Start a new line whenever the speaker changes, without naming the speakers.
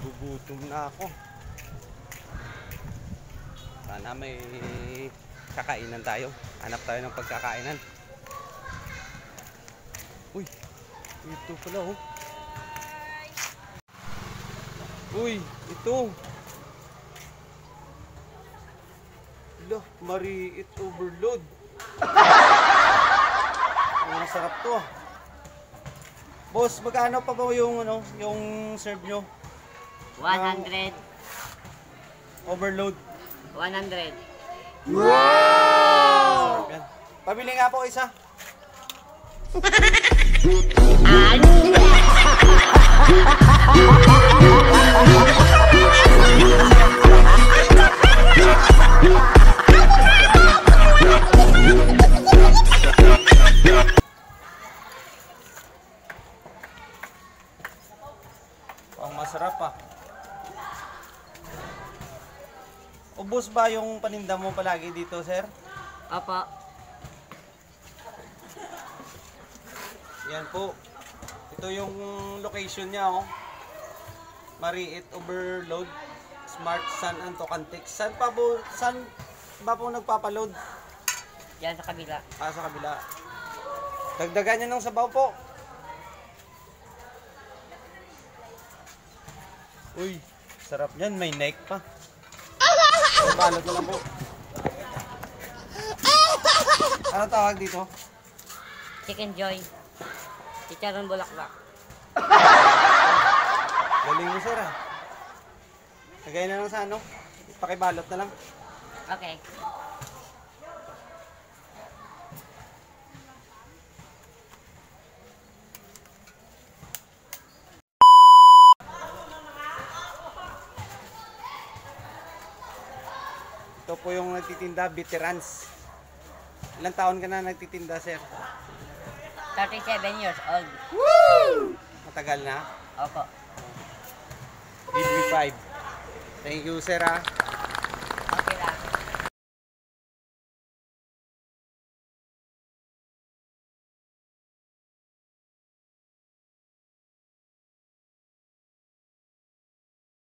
Nagugutom na ako. Sana may kakainan tayo. Hanap tayo ng pagkakainan. Uy, ito pala oh. Uy, ito. Loh, Mariit overload. Ang sarap to. Boss, magkano pa ba yung yung serve nyo?
100.
Overload.
100.
Wow! Yan. Pabili nga po isa. Ang masarap ah. Ubos ba yung paninda mo palagi dito, sir?
Opo.
Yan po. Ito yung location niya, oh. Mariit Overload, Smart San Anto Cantex. Saan ba po nagpapaload?
Yan sa kabila.
Ah, sa kabila. Dagdagan niyo ng sabaw po. Uy, sarap niyan. May neck pa. Balot na lang po. Ano tawag dito?
Chicken Joy. Chicharon bulaklak.
Galing mo, sir, ah. Lagay na lang sa ano. Pakibalot na lang.
Okay.
Ito po yung nagtitinda, veterans. Ilang taon ka na nagtitinda, sir?
37 years old.
Woo! Matagal na?
Opo.
Give me 5. Thank you, sir, ah.